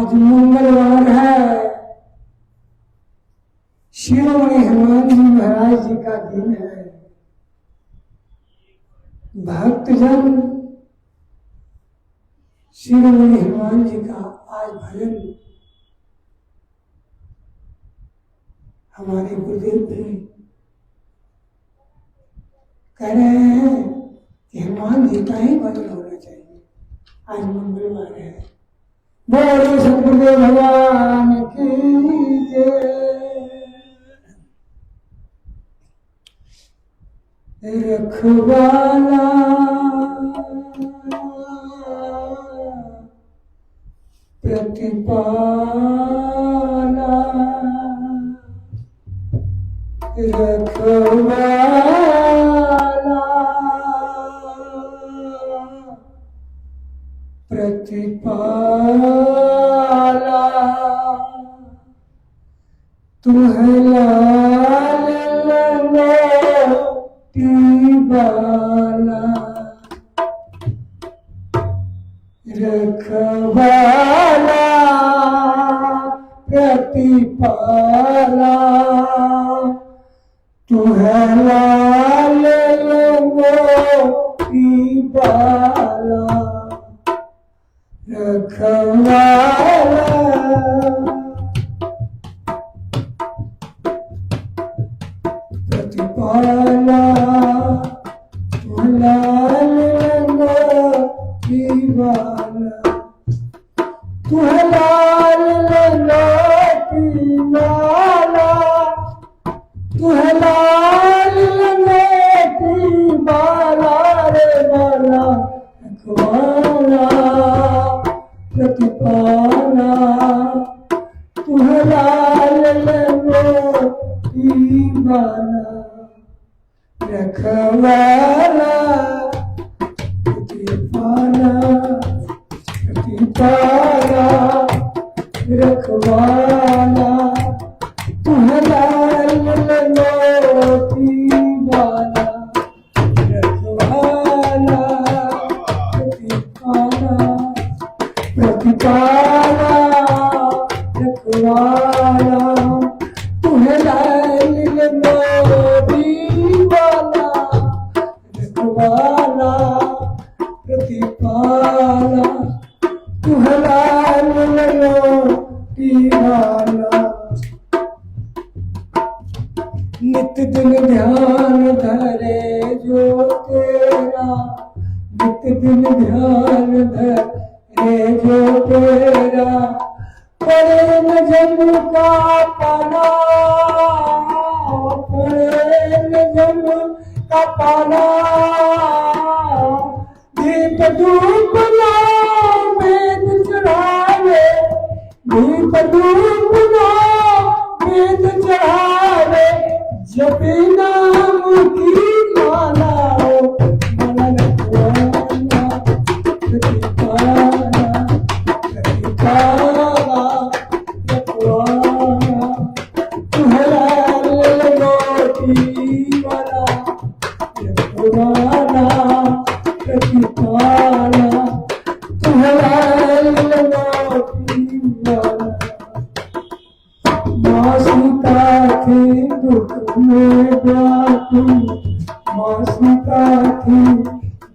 आज मंगलवार है, शिरोमणि हनुमान जी महाराज जी का दिन है। भक्तजन शिरोमणि हनुमान जी का आज भजन हमारे गुरुदेव भी कह रहे हैं कि हनुमान जी का ही भजन होना चाहिए। आज मंगलवार है। बोलो सतगुरुदेव भगवान की जय। रखवाला प्रतिपाला रखवाला प्रतिपाला तुम्हें लाल लंगोटी बाला रखवाला प्रतिपाला तुम्हें लाल लंगोटी बाला रखवाला प्रतिपाला लाल लंगोटी बाला तुम्हें लाल लंगोटी बाला तुम्हें लाल लंगोटी बाला रे बाला रखवाला प्रतिपाला तुम्हें लाल लंगोटी बाला रखवाला प्रतिपाला प्रतिपाला रखवाला तुम्हें लाल लंगोटी बाला रखवाला प्रतिपाला प्रतिपाला रखवाला तुम्हें लाल लंगोटी बाला रखवाला प्रतिपाला तुम्हें लाल लंगोटी बाला नित दिन ध्यान धरे जो तेरा नित दिन ध्यान धरे जो तेरा परे न जन्म का पाना परे न जन्म का पाना दीप धूप ना वेद चढ़ावे दीप धूप ना वेद चढ़ावे जपी नाम की माला माला रखवाला प्रतिपाला प्रतिपाला रखवाला तुम्हें लाल लंगोटी बाला रखवाला प्रतिपाला तुम्हें लाल लंगोटी बाला माँ सीता थी दुख में व्याकुल माँ सीता थी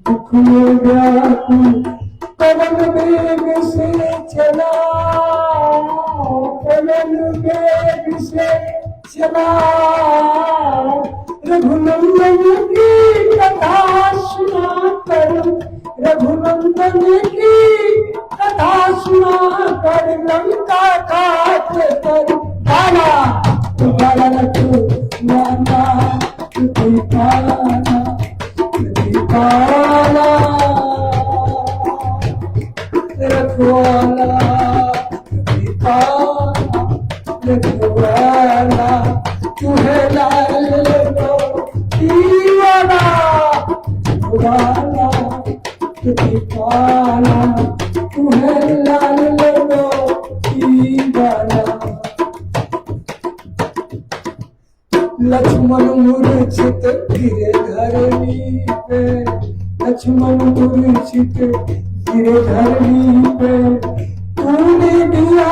दुख में व्याकुल पवन वेग से चला पवन वेग से चला रघुनंदन की कथा सुना कर रघुनंदन की कथा सुना कर लंका काट कर बाला बाला रखवाला प्रतिपाला प्रतिपाला रखवाला प्रतिपाला रखवाला तुम्हें लाल लंगोटी बाला रखवाला प्रतिपाला तुम्हें लाल लंगोटी बाला लक्ष्मण मूर्छित गिरधरनी पे लक्ष्मण मूर्छित गिरधरनी पे तूने दिया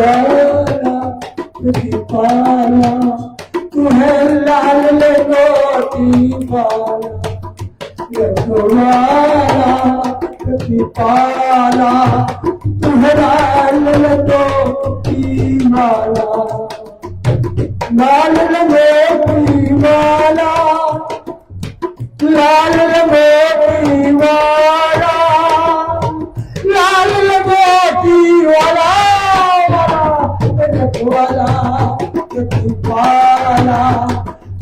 रखवाला प्रतिपाला, तू है लाल लंगोटी वाला, रखवाला प्रतिपाला, तू है लाल लंगोटी वाला, लाल लंगोटी वाला, लाल लंगोटी वाला, लाल लंगोटी वाला, रखवाला प्रतिपाला,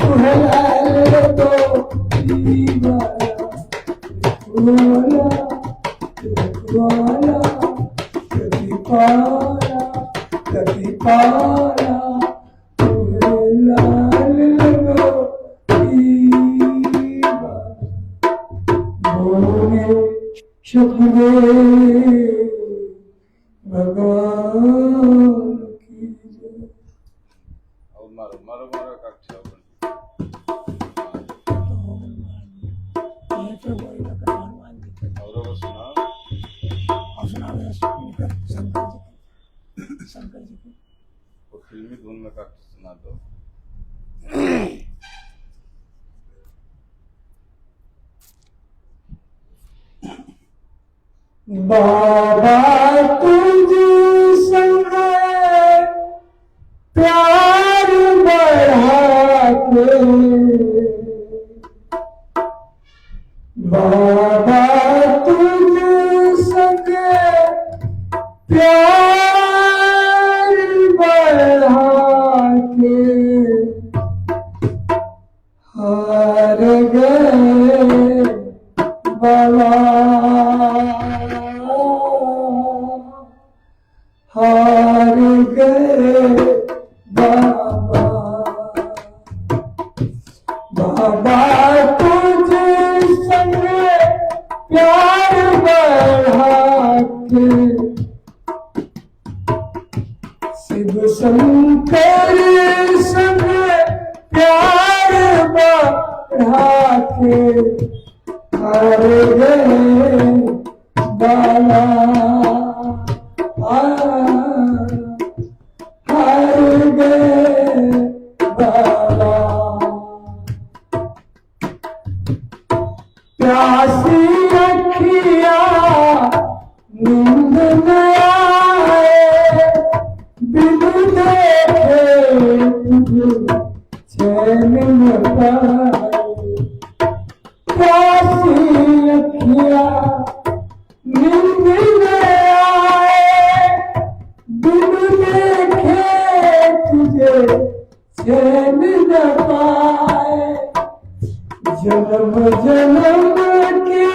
तू है लाल लंगोटी वाला, रखवाला प्रतिपाला, प्रतिपाला, तू है लाल लंगोटी वाला। बोले शुक्रिया भगवान की जय। मारो मारो मारो काट ये तो वही लगा भगवान की जय। और सुना और सुनाओ शंकर जी की वो फिल्मी धुन में काट सुना दो। बाबा तुझ संग प्यार बढ़ा के, बाबा तुझ संग प्यार बढ़ा के, हार गए बाबा, हार गए बाबा, बाबा तुझ संग प्यार बढ़ा के, शिव शंकर संग प्यार बढ़ा के, हार गए बाबा, हार गए बाबा। प्यासी अखिया नींद न आए, बिन देखे तुझे चैन न पाए, प्यासी अखिया नींद न आए, बिन देखे तुझे चैन न पाए, जन्म जन्म की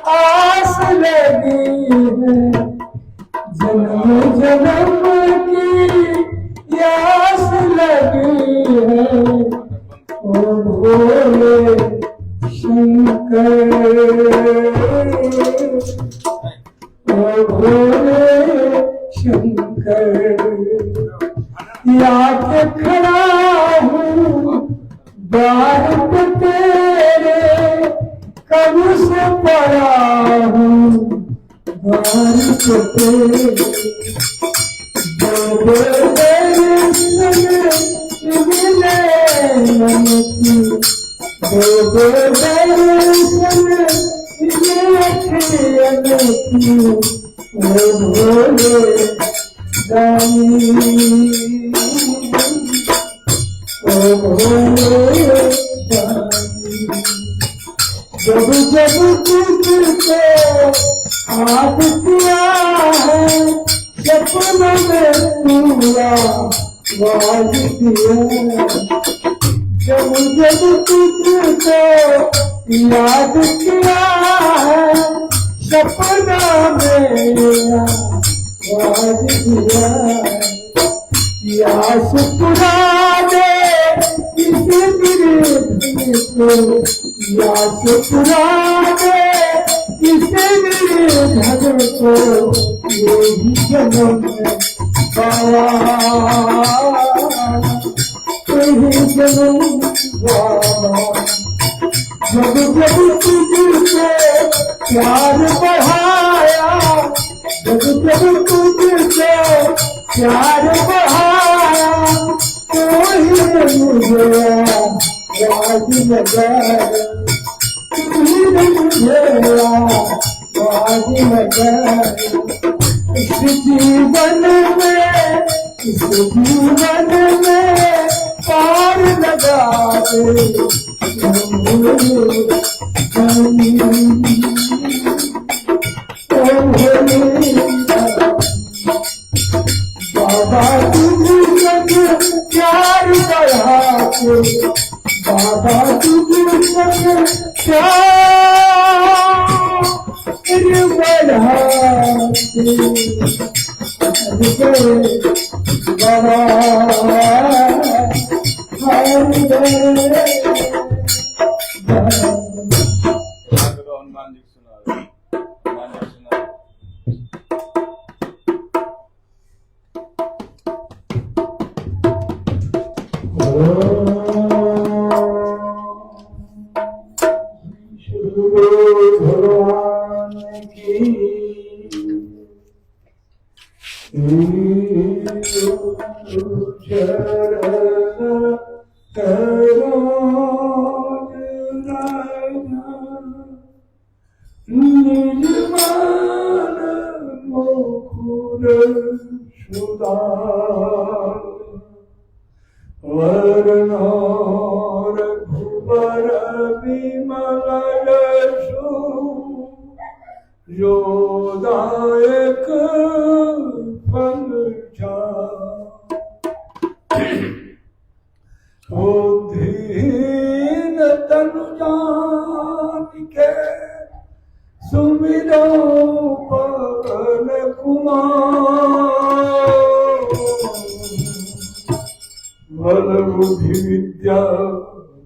आस लगी है, जन्म जन्म की आस लगी है, ओ भोले शंकर, ओ भोले शंकर, याद खड़ा हूँ द्वार पे तेरे, कब से पड़ा हूँ द्वार पे तेरे, दो दर्शन मिले मन की, दो दर्शन मिले की, ओ भोले दानी, ओ भोले दानी। जब जब तुझको याद किया है, सपनों में पूरा वाद किया, जब जब तुझको याद किया है, सपना मेरा वाद किया, या शुक्रा दे इस दिल को, या शुक्रा दे इस दिल को, यही जन्म पाया, यही जन्म पाया। जब जब तुझसे प्यार बढ़ाया, जब जब तुझसे प्यार बहाया तो ही मुझे राज नगर तू ही मुझे राज नगर इस जीवन में पार लगा दे बाबा तुझ संग प्यार बढ़ा के बाबा तुझ संग प्यार बढ़ा के बाबा हनुमान जी सुना हनुमान जी सुना भगवान की निर्माण मुकुर सुधा वर्णोर भुवर विमल यशो योदायक फल बुद्धिहीन तनु जान के सुमिरो पवन कुमार बल बुद्धि विद्या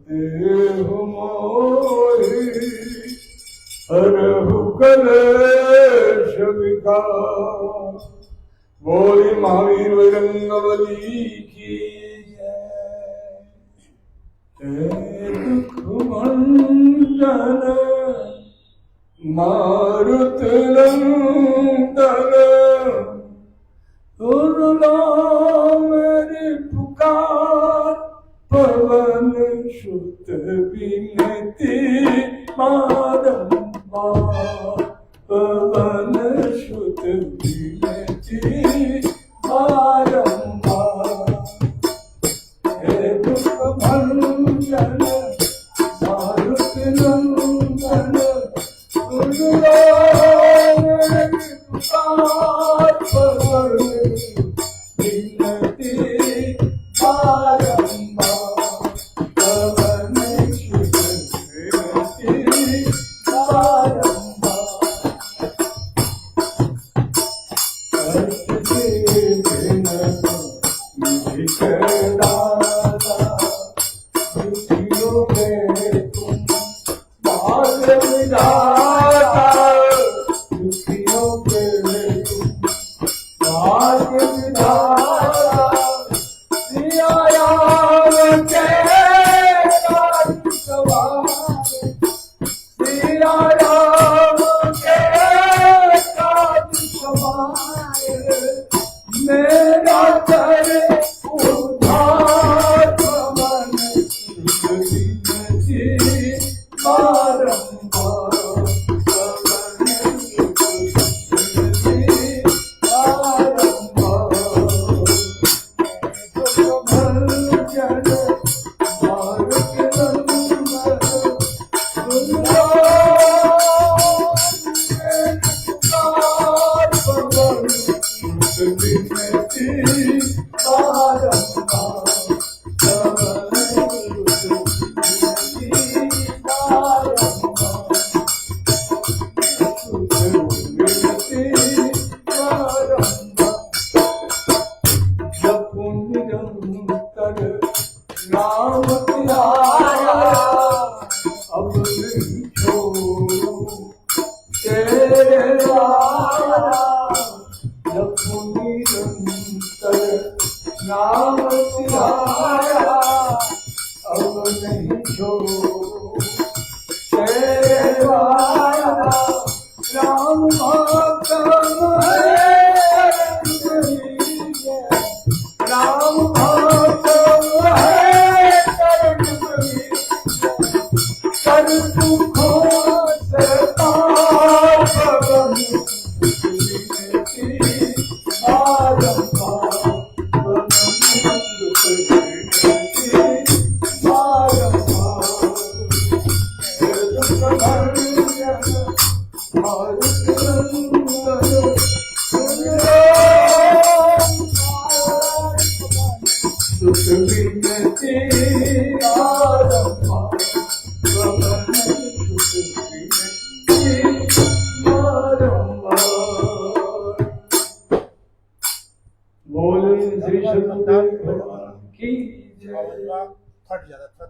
देह मोहि हरहु कलेश विकार बोली महावीर बजरंगबली की जय दुख भंजन मारुति नंदन सुनला मेरी पुकार पवन सुत विनती बारंबार पवन सुत विनती बारंबार हे दुख भंजन मारुति नंदन सुनला मेरी पुकार पवन विनती बारंबार पवन सुत विनती बारंबार श्री सतनाम भगवान की फट जाता